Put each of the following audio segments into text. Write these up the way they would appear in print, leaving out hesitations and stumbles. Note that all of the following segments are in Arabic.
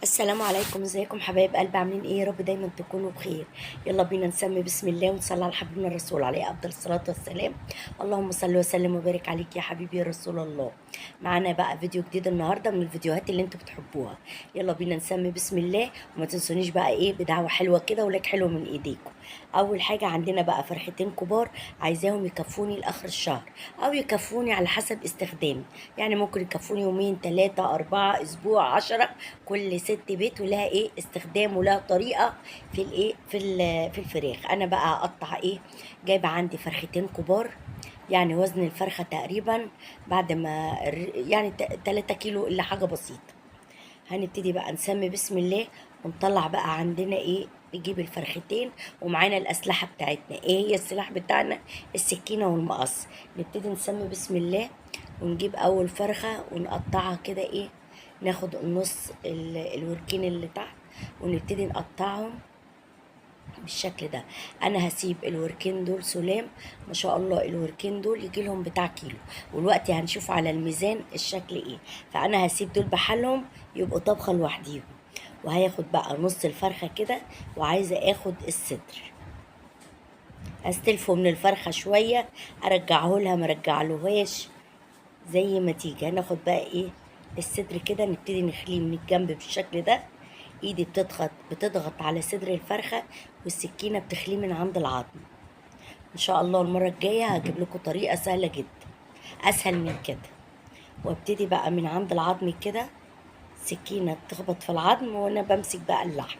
السلام عليكم، ازيكم حبايب قلبي؟ عاملين ايه؟ يا رب دايما تكونوا بخير. يلا بينا نسمي بسم الله ونصلي على حبيبنا الرسول عليه افضل الصلاه والسلام. اللهم صل وسلم وبارك عليك يا حبيبي يا رسول الله. معانا بقى فيديو جديد النهارده من الفيديوهات اللي انتوا بتحبوها. يلا بينا نسمي بسم الله، وما تنسونيش بقى ايه بدعوه حلوه كده ولاك حلو من ايديكم. اول حاجه عندنا بقى فرختين كبار، عايزاهم يكفوني لاخر الشهر او يكفوني على حسب استخدامي. يعني ممكن يكفوني يومين، ثلاثة، أربعة، أسبوع، 10. كل ست بيت ولها ايه استخدام ولها طريقه في الايه في الفراخ. انا بقى اقطع ايه؟ جايبه عندي فرختين كبار، يعني وزن الفرخه تقريبا بعد ما يعني 3 كيلو الا حاجه بسيطه. هنبتدي بقى نسمي بسم الله ونطلع بقى عندنا ايه. نجيب الفرختين ومعانا الأسلحة بتاعتنا. ايه هي السلاح بتاعنا؟ السكينة والمقص. نبتدي نسمي بسم الله ونجيب أول فرخة ونقطعها كده ايه. ناخد النص الوركين اللي تحت ونبتدي نقطعهم بالشكل ده. انا هسيب الوركين دول سلام، ما شاء الله الوركين دول يجي لهم بتاع كيلو، والوقت هنشوف على الميزان الشكل ايه. فانا هسيب دول بحالهم يبقوا طبخه لوحديهم، وهياخد بقى نص الفرخه كده. وعايزه اخد الصدر، استلفه من الفرخه شويه، ارجعه لها ما ارجعلهاش زي ما تيجي. هناخد بقى ايه الصدر كده، نبتدي نخليه من الجنب بالشكل ده. ايدي بتضغط على صدر الفرخه، والسكينه بتخليه من عند العظم. ان شاء الله المره الجايه هجيب لكم طريقه سهله جدا اسهل من كده. وابتدي بقى من عند العظم كده، سكينه تخبط في العظم وانا بمسك بقى اللحم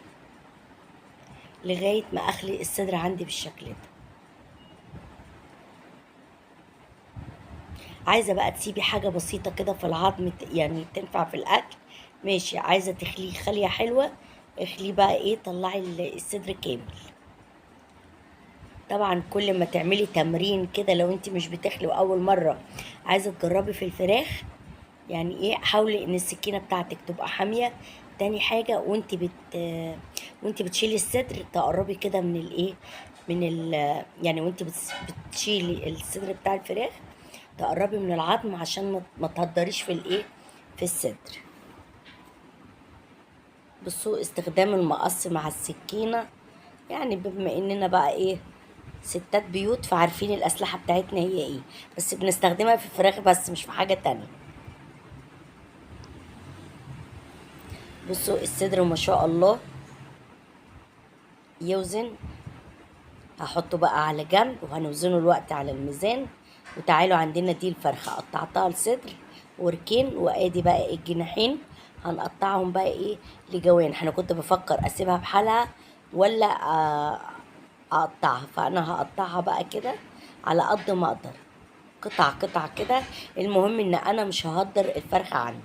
لغايه ما اخلي الصدر عندي بالشكل ده. عايزه بقى تسيبي حاجه بسيطه كده في العظم يعني تنفع في الاكل، ماشي. عايزه تخليه خليه حلوه، اخليه بقى ايه، طلعي الصدر كامل. طبعا كل ما تعملي تمرين كده، لو انت مش بتخلي اول مره عايزه تجربي في الفراخ، يعني ايه، حاولي ان السكينه بتاعتك تبقى حاميه. تاني حاجه وانت بتشيلي الصدر تقربي كده من الايه، من ال يعني وانت بتشيلي الصدر بتاع الفراخ تقربي من العظم عشان ما تهدريش في الايه، في الصدر. بصوا استخدام المقص مع السكينه، يعني بما اننا بقى ايه ستات بيوت فعارفين الاسلحه بتاعتنا هي ايه، بس بنستخدمها في الفراخ بس مش في حاجه تانية. بصوا الصدر ما شاء الله يوزن. هحطه بقى على جنب وهنوزنه الوقت على الميزان. وتعالوا عندنا دي الفرخة قطعتها لصدر وركين، وادي بقى الجناحين هنقطعهم بقى ايه لجوان. انا كنت بفكر اسيبها بحالها ولا اقطعها، فانا هقطعها بقى كده على قد ما اقدر، قطع قطع كده. المهم ان انا مش ههدر الفرخة عندي.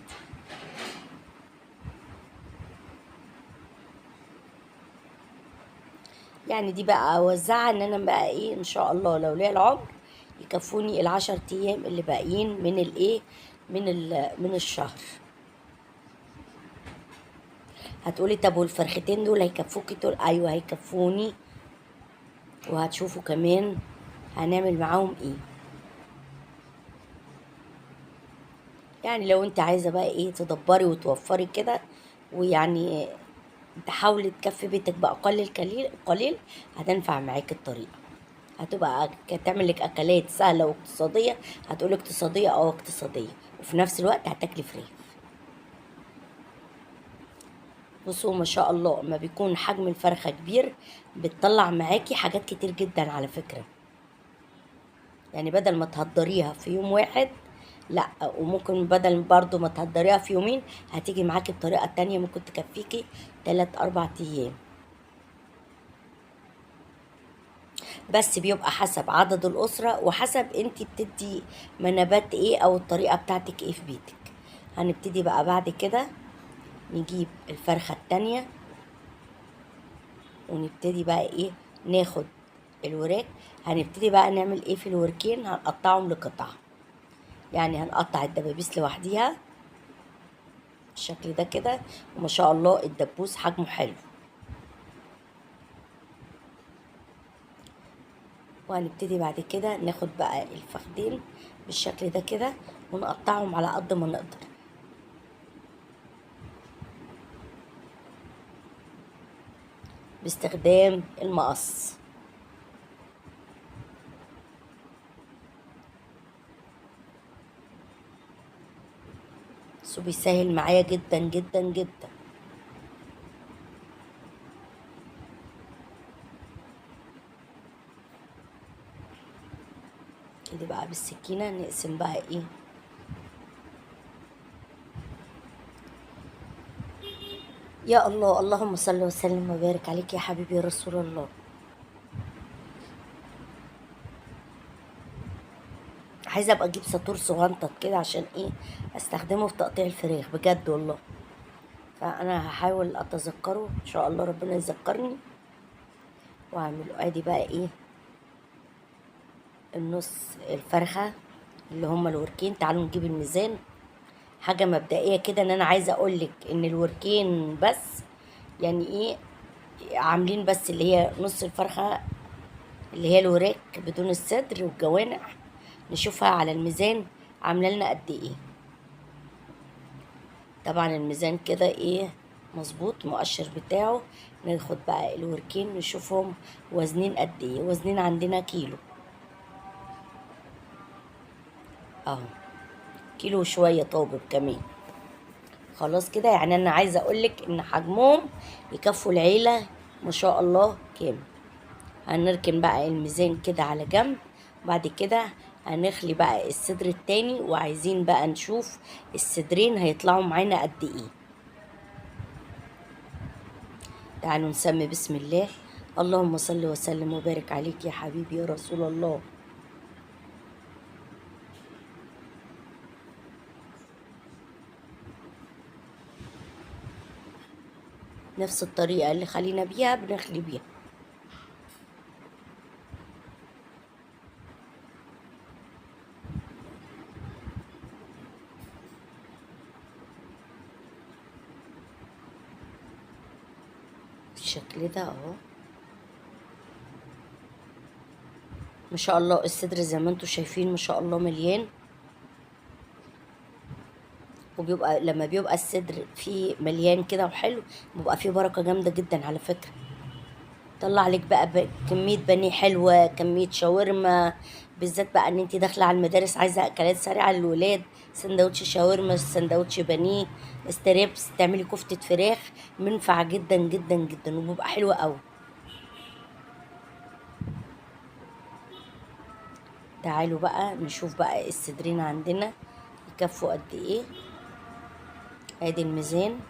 يعني دي بقى اوزعها ان انا بقى ايه ان شاء الله لو ليا العمر يكفوني ال10 ايام اللي باقيين من الايه، من الشهر. هتقولي طب والفرختين دول هيكفوكي؟ دول ايوه هيكفوني، وهتشوفوا كمان هنعمل معاهم ايه. يعني لو انت عايزه بقى ايه تدبري وتوفري كده، ويعني تحاولي تكفي بيتك بأقل القليل قليل، هتنفع معاك الطريقة. هتبقى تعمل لك أكلات سهلة واقتصادية. هتقول اقتصادية، اقتصادية، وفي نفس الوقت هتاكلي فراخ. بصوا ما شاء الله ما بيكون حجم الفرخة كبير بتطلع معاكي حاجات كتير جدا على فكرة. يعني بدل ما تهدريها في يوم واحد، لا، وممكن بدل برضو ما تهدريها في يومين هتيجي معاكي بطريقة تانية ممكن تكفيكي 3 4 ايام. بس بيبقى حسب عدد الأسرة وحسب انت بتدي منابات ايه او الطريقة بتاعتك ايه في بيتك. هنبتدي بقى بعد كده نجيب الفرخة التانية ونبتدي بقى ايه ناخد الوراك. هنبتدي بقى نعمل ايه في الوركين، هنقطعهم لقطع. يعني هنقطع الدبابيس لوحديها بالشكل ده كده. وما شاء الله الدبوس حجمه حلو. وهنبتدي بعد كده ناخد بقى الفخدين بالشكل ده كده ونقطعهم على قد ما نقدر. باستخدام المقص. بس بيسهل معايا جدا جدا جدا. كده بقى بالسكينة نقسم بقى ايه. يا الله، اللهم صل وسلم وبارك عليك يا حبيبي يا رسول الله. عايزه ابقى اجيب ساطور صغنطط كده عشان ايه استخدمه في تقطيع الفراخ بجد والله. فانا هحاول اتذكره ان شاء الله، ربنا يذكرني واعمله. ادي بقى ايه النص الفرخه اللي هما الوركين. تعالوا نجيب الميزان. حاجه مبدئيه كده ان انا عايزه اقولك ان الوركين بس يعني ايه عاملين بس اللي هي نص الفرخه اللي هي الوراك بدون الصدر والجوانح. نشوفها على الميزان عامله لنا قد ايه. طبعا الميزان كده ايه مظبوط، مؤشر بتاعه. ناخد بقى الوركين نشوفهم وزنين قد ايه. وزنين عندنا كيلو اهو، كيلو شويه طابب كمان. خلاص كده يعني انا عايزه اقولك ان حجمهم يكفوا العيله ما شاء الله كامل. هنركن بقى الميزان كده على جنب. بعد كده هنخلي بقى الصدر التاني، وعايزين بقى نشوف الصدرين هيطلعوا معانا قد ايه. تعالوا نسمي بسم الله. اللهم صل وسلم وبارك عليك يا حبيبي يا رسول الله. نفس الطريقة اللي خلينا بيها بنخلي بيها. بالشكل ده اهو ما شاء الله. الصدر زي ما انتوا شايفين ما شاء الله مليان. وبيبقى لما بيبقى الصدر فيه مليان كده وحلو بيبقى فيه بركة جامدة جدا على فكرة. طلع لك بقى كمية بانيه حلوة، كمية شاورما. بالذات بقى ان انت داخلة على المدارس عايزة اكلات سريعة للولاد. سندوتش شاورما، سندوتش بانيه، ستريبس، تعملي كفتة فراخ. منفعة جدا جدا جدا وبيبقى حلوة قوي. تعالوا بقى نشوف بقى الصدرين عندنا يكفوا قد ايه. ادي الميزان.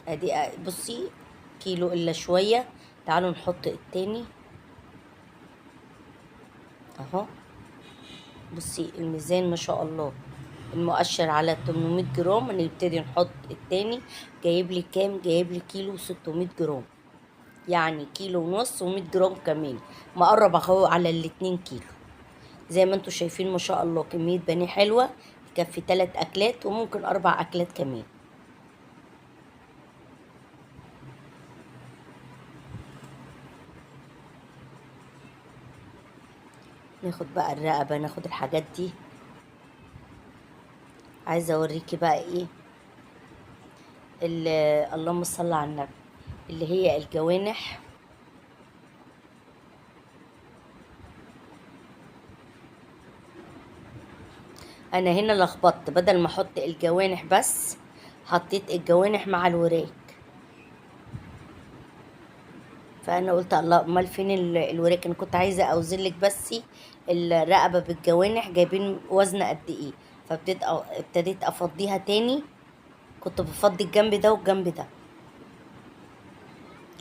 ادي بصي كيلو الا شوية. تعالوا نحط التاني اهو. بصي الميزان ما شاء الله المؤشر على 800 جرام. هنبتدي نحط التاني. جايب لي كام؟ جايب لي كيلو 600 جرام، يعني كيلو ونص و100 جرام كمان. مقرب اهو على الاتنين كيلو. زي ما انتوا شايفين ما شاء الله كمية بانيه حلوة تكفي 3 اكلات وممكن 4 اكلات كمان. ناخد بقى الرقبة، ناخد الحاجات دي. عايزة اوريكي بقى ايه اللهم صل على النبي اللي هي الجوانح. انا هنا لخبطت، بدل ما احط الجوانح بس حطيت الجوانح مع الوراك. فانا قلت الله امال فين الوراك. انا كنت عايزه اوزنلك بس الرقبه بالجوانح جايبين وزن قد ايه. ابتديت افضيها تاني. كنت بفضي الجنب ده والجنب ده،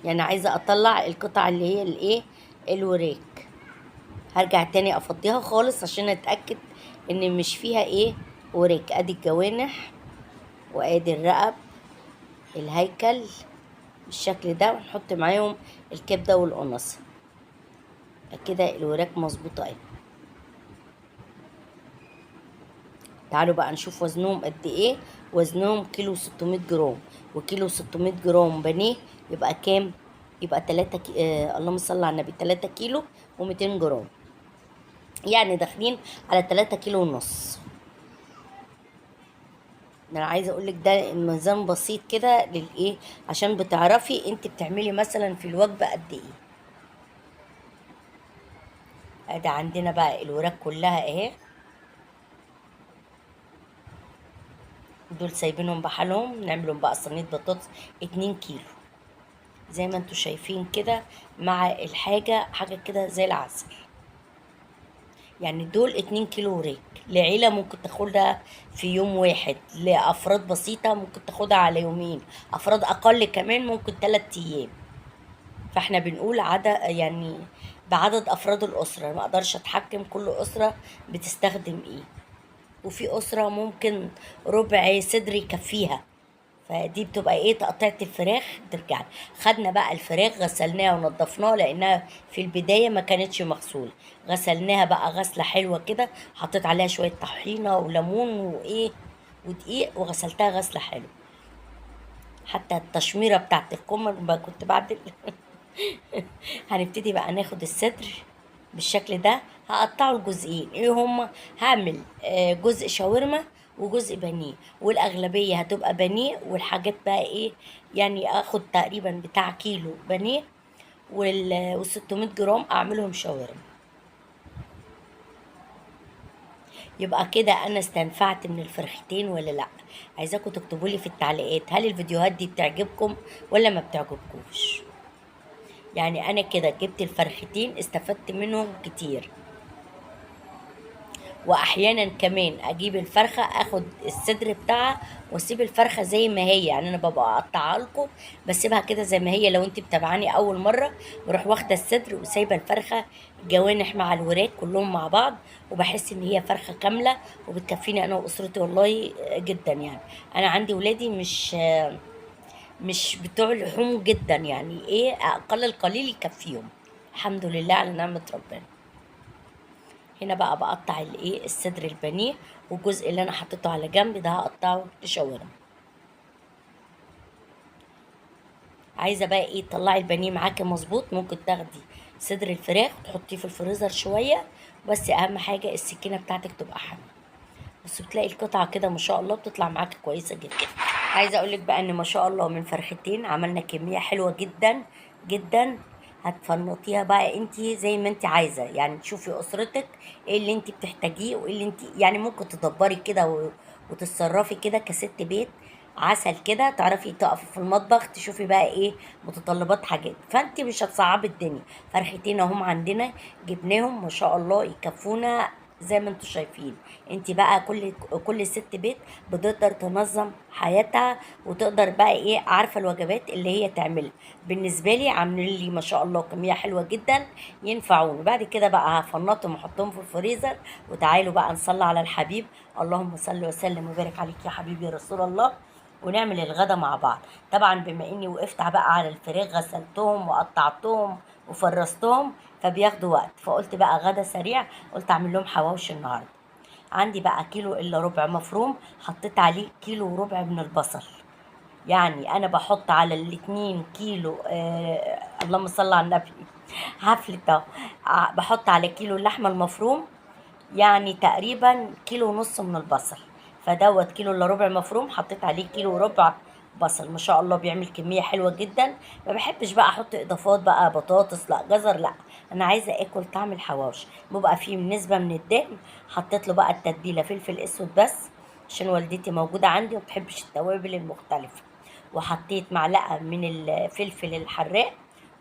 يعني عايزه اطلع القطع اللي هي الايه الوراك. هرجع تاني افضيها خالص عشان اتاكد ان مش فيها ايه وراك. ادي الجوانح وادي الرقب الهيكل بالشكل ده، ونحط معاهم الكبده والقناصه كده. الوراك مظبوطه اهي. تعالوا بقى نشوف وزنهم قد ايه. وزنهم كيلو 600 جرام، وكيلو 600 جرام بانيه يبقى كام؟ يبقى 3 اللهم صل على النبي 3 كيلو و200 جرام، يعني داخلين على 3 كيلو ونص. انا عايزه اقول لك ده ميزان بسيط كده للايه، عشان بتعرفي انت بتعملي مثلا في الوجبه قد ايه. ادي عندنا بقى الوراك كلها اهي، دول سايبينهم بحالهم. نعملهم بقى صينيه بطاطس 2 كيلو زي ما انتوا شايفين كده، مع الحاجه حاجه كده زي العسل. يعني دول 2 كيلو وراك لعيلة ممكن تاخدها في يوم واحد، لأفراد بسيطة ممكن تاخدها على يومين، أفراد أقل كمان ممكن 3 أيام. فاحنا بنقول عدد يعني بعدد أفراد الأسرة، ما أقدرش أتحكم كل أسرة بتستخدم إيه. وفي أسرة ممكن ربع صدر يكفيها، فدي بتبقى ايه تقطيعة الفراخ ترجع. خدنا بقى الفراخ غسلناها ونضفناها لانها في البداية ما كانتش مغسولة. غسلناها بقى غسلة حلوة كده، حطيت عليها شوية طحينة وليمون وايه ودقيق، وغسلتها غسلة حلوة. حتى التشميرة بتاعت الكمر بقى كنت بعد هنبتدي بقى ناخد الصدر بالشكل ده، هقطعه لجزئين. ايه هما؟ هعمل جزء شاورما وجزء بانيه، والاغلبيه هتبقى بانيه، والحاجات بقى ايه يعني اخد تقريبا بتاع كيلو بانيه وال 600 جرام اعملهم شاورما. يبقى كده انا استنفعت من الفرختين ولا لا؟ عايزاكم تكتبوا لي في التعليقات هل الفيديوهات دي بتعجبكم ولا ما بتعجبكوش. يعني انا كده جبت الفرختين استفدت منهم كتير. واحيانا كمان اجيب الفرخه اخد الصدر بتاعها واسيب الفرخه زي ما هي، يعني انا ببقى اقطعها لكم بسيبها كده زي ما هي. لو انت بتابعاني اول مره بروح واخده الصدر وسايبه الفرخه جوانح مع الوراك كلهم مع بعض، وبحس ان هي فرخه كامله وبتكفيني انا واسرتي والله جدا. يعني انا عندي ولادي مش بتوع لحوم جدا، يعني ايه اقل القليل يكفيهم. الحمد لله على نعمه ربنا. هنا بقى بقطع الايه الصدر البانيه، والجزء اللي انا حطيته على جنب ده هقطعه لشاورما. عايزه بقى ايه تطلعي البانيه معاكي مظبوط، ممكن تاخدي صدر الفراخ وتحطيه في الفريزر شويه، بس اهم حاجه السكينه بتاعتك تبقى حاميه. بس بتلاقي القطعه كده ما شاء الله بتطلع معاكي كويسه جدا. عايزه اقولك بقى ان ما شاء الله من فرختين عملنا كميه حلوه جدا جدا. هتفنطيها بقى انتي زي ما انتي عايزه، يعني تشوفي اسرتك ايه اللي انتي بتحتاجيه وايه اللي انتي يعني ممكن تدبري كده وتتصرفي كده كست بيت عسل كده. تعرفي تقفي في المطبخ تشوفي بقى ايه متطلبات حاجات، فانتي مش هتصعبي الدنيا. فرختين اهم عندنا جبناهم ما شاء الله يكفونا زي ما انتوا شايفين. انت بقى كل ست بيت بتقدر تنظم حياتها وتقدر بقى ايه عارفه الوجبات اللي هي تعملها. بالنسبه لي عاملين لي ما شاء الله كميه حلوه جدا ينفعوني. بعد كده بقى هفنطهم واحطهم في الفريزر. وتعالوا بقى نصلي على الحبيب، اللهم صل وسلم وبارك عليك يا حبيبي يا رسول الله، ونعمل الغدا مع بعض. طبعا بما اني وقفت بقى على الفراخ غسلتهم وقطعتهم وفرستهم فبياخدوا وقت، فقلت بقى غدا سريع، قلت اعمل لهم حواوشي النهارده. عندي بقى كيلو الا ربع مفروم، حطيت عليه كيلو وربع من البصل. يعني انا بحط على ال2 كيلو اللهم صل على النبي حفلة اهو. بحط على كيلو اللحمة المفروم يعني تقريبا كيلو ونص من البصل. فدوت كيلو الا ربع مفروم حطيت عليه كيلو وربع بصل. ما شاء الله بيعمل كمية حلوة جدا. ما بحبش بقى احط اضافات بقى بطاطس لا جزر لا، انا عايزة اكل طعم الحواوشي. بيبقى فيه نسبة من الدهن. حطيت له بقى التتبيلة فلفل اسود بس عشان والدتي موجودة عندي ومبتحبش التوابل المختلفة. وحطيت معلقة من الفلفل الحراق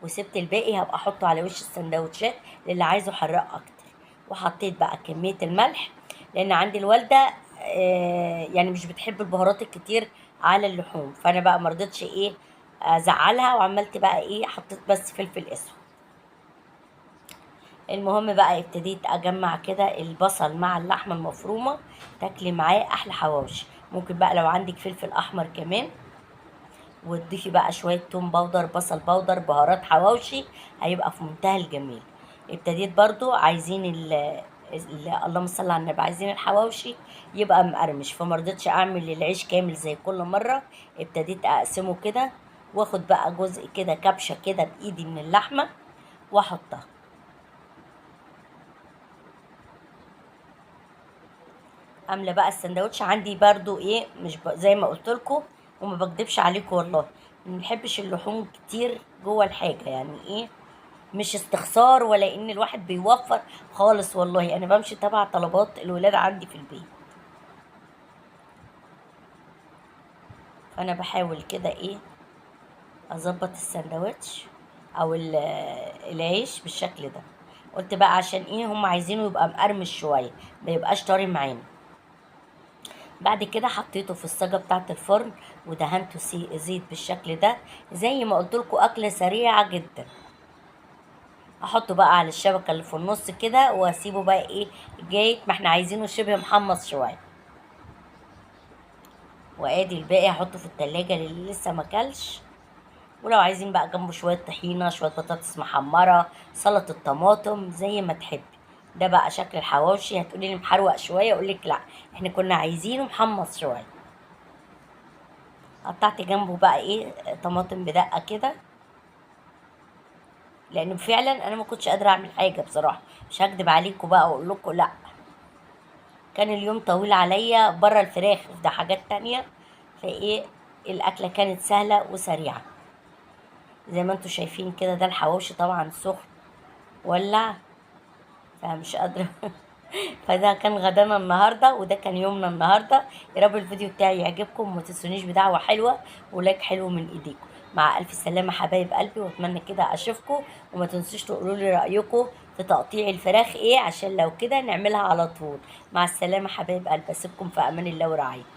وسبت الباقي هبقى احطه على وش السندوتشات للي عايزه حراق اكتر. وحطيت بقى كمية الملح لان عندي الوالدة يعني مش بتحب البهارات الكتير على اللحوم، فانا بقى مرضتش ايه ازعلها وعملت بقى ايه حطيت بس فلفل اسود. المهم بقى ابتديت اجمع كده البصل مع اللحمة المفرومة تاكلي معاه احلى حواوشي. ممكن بقى لو عندك فلفل احمر كمان، وتضيفي بقى شوية توم باودر بصل باودر بهارات حواوشي، هيبقى في منتهى الجميل. ابتديت برضو عايزين اللهم صل على النبي عايزين الحواوشي يبقى مقرمش، فمرضتش اعمل العيش كامل زي كل مرة. ابتديت اقسمه كده واخد بقى جزء كده كبشة كده بايدي من اللحمة واحطها. عامله بقى السندوتش عندي برضو ايه، مش زي ما قلت لكم وما بكدبش عليكم والله، ما بحبش اللحوم كتير جوه الحاجه، يعني ايه، مش استخسار ولا ان الواحد بيوفر خالص والله، انا بمشي تبع طلبات الولاد عندي في البيت. فانا بحاول كده ايه اظبط السندوتش او العيش بالشكل ده. قلت بقى عشان ايه هم عايزينه يبقى مقرمش شويه، ما يبقاش طري معانا. بعد كده حطيته في الصاجه بتاعه الفرن ودهنته زيت بالشكل ده، زي ما قلت لكم اكله سريعه جدا. احطه بقى على الشبكه اللي في النص كده واسيبه بقى ايه جاي ما احنا عايزينه شبه محمص شويه. وادي الباقي هحطه في التلاجة اللي لسه ماكلش. ولو عايزين بقى جنبه شويه طحينه، شويه بطاطس محمره، سلطه طماطم، زي ما تحبي. ده بقى شكل الحواوشي. هتقولي لي محروق شويه، اقول لك لا، احنا كنا عايزينه محمص شويه. قطعت جنبه بقى ايه طماطم بدقه كده، لانه فعلا انا ما كنتش قادره اعمل حاجه بصراحه، مش هكدب عليكم بقى واقول لكم لا، كان اليوم طويل عليا بره الفراخ ده حاجات تانية. فايه الاكله كانت سهله وسريعه زي ما انتوا شايفين كده. ده الحواوشي طبعا سخن ولع، فمش قادره. فده كان غدانا النهارده وده كان يومنا النهارده. يا رب الفيديو بتاعي يعجبكم، وما تنسونيش بدعوه حلوه ولايك حلو من ايديكم. مع الف سلامه حبايب قلبي، واتمنى كده اشوفكم. وما تنسوش تقولوا لي رايكم في تقطيع الفراخ ايه، عشان لو كده نعملها على طول. مع السلامه حبايب قلبي، اسيبكم في امان الله ورعايته.